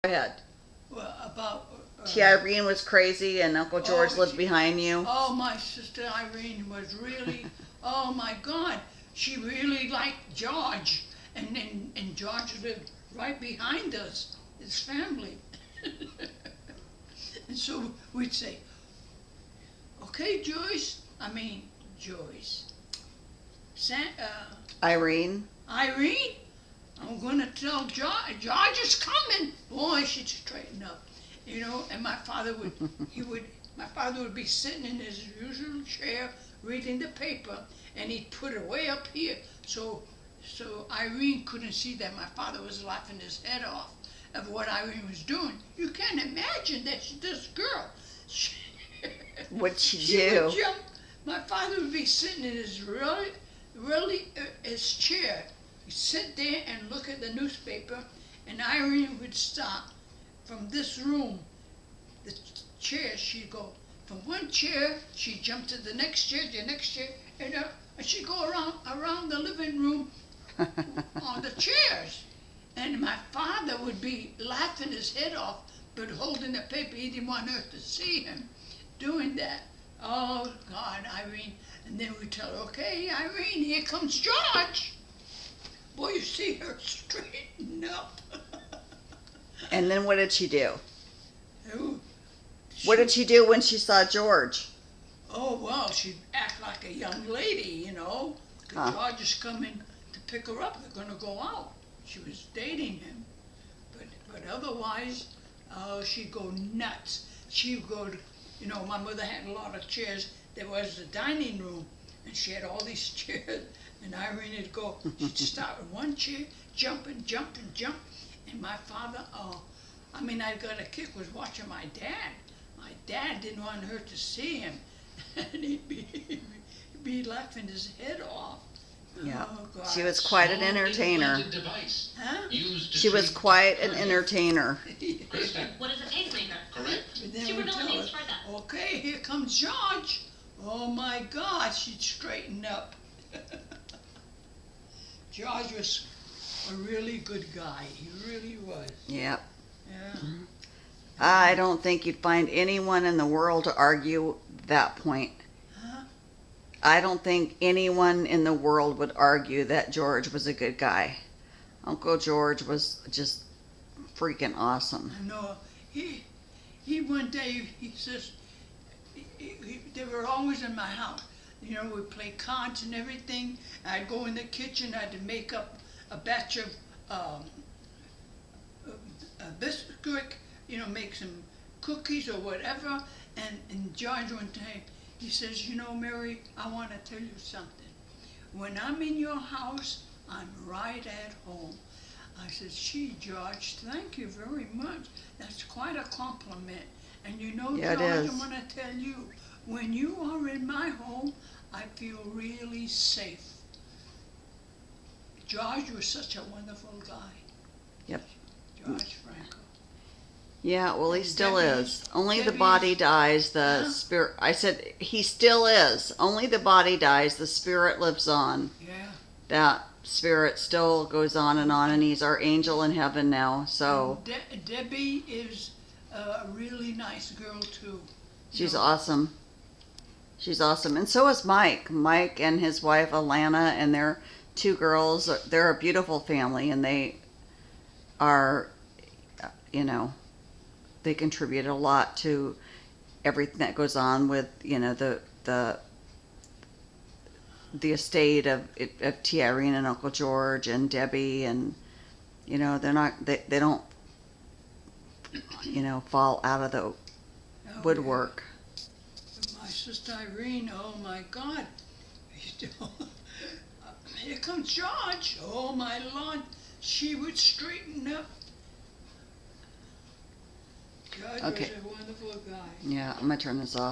Go ahead. Well, about Tia Irene was crazy and Uncle George lived behind you. Oh, my sister Irene was really, oh my God, she really liked George, and George lived right behind us, his family. And so we'd say, okay, Joyce, Irene. Irene, I'm going to tell George, George is coming. Boy, she'd straighten up, you know. And my father would be sitting in his usual chair reading the paper, and he'd put it way up here, so Irene couldn't see that my father was laughing his head off of what Irene was doing. You can't imagine that this girl. What'd she She do? would jump. My father would be sitting in his his chair. He'd sit there and look at the newspaper, and Irene would stop from this room. The chair, she'd go from one chair, she'd jump to the next chair, and she'd go around the living room on the chairs. And my father would be laughing his head off, but holding the paper. He didn't want her to see him doing that. Oh, God, Irene. And then we'd tell her, okay, Irene, here comes George. Boy, you see her straighten up. And then what did she do? Ooh, What did she do when she saw George? Oh, well, she'd act like a young lady, you know. George is coming to pick her up. They're going to go out. She was dating him. But otherwise, she'd go nuts. She'd go, you know, my mother had a lot of chairs. There was the dining room, and she had all these chairs. And Irene would go, she'd start with one chair, jump. And my father, I got a kick was watching my dad. My dad didn't want her to see him. And he'd be laughing his head off. Yeah. Oh, God. She was quite an entertainer. Huh? She was quite an entertainer. What is a pacemaker? Correct. But then She would we'd know tell the names her, for that. okay, here comes George. Oh my God, she'd straighten up. George was a really good guy. He really was. Yep. Yeah. I don't think you'd find anyone in the world to argue that point. Huh? I don't think anyone in the world would argue that George was a good guy. Uncle George was just freaking awesome. I know. He one day, he says, they were always in my house. You know, we'd play cards and everything. I'd go in the kitchen, I'd make up a batch of a biscuit, you know, make some cookies or whatever. And George one day, he says, you know, Mary, I want to tell you something. When I'm in your house, I'm right at home. I said, gee, George, thank you very much. That's quite a compliment. And you know, Yeah, it George, is. I want to tell you, when you are in my home, I feel really safe. George was such a wonderful guy. Yep. George Franco. Yeah, well, he still Debbie- is. Only the Debbie's- body dies, the Huh? spirit. I said, he still is. Only the body dies, the spirit lives on. Yeah. That spirit still goes on, and he's our angel in heaven now. So Debbie is a really nice girl too. she's You know, awesome. She's awesome. And so is Mike. Mike and his wife, Alana, and their two girls. They're a beautiful family, and they are, you know, they contribute a lot to everything that goes on with, you know, the estate of Tia Irene and Uncle George and Debbie, and you know, they don't, you know, fall out of the oh, woodwork. yeah. My sister Irene, oh my God. Here comes George. Oh my Lord. She would straighten up. George Okay. was a wonderful guy. Yeah, I'm gonna turn this off.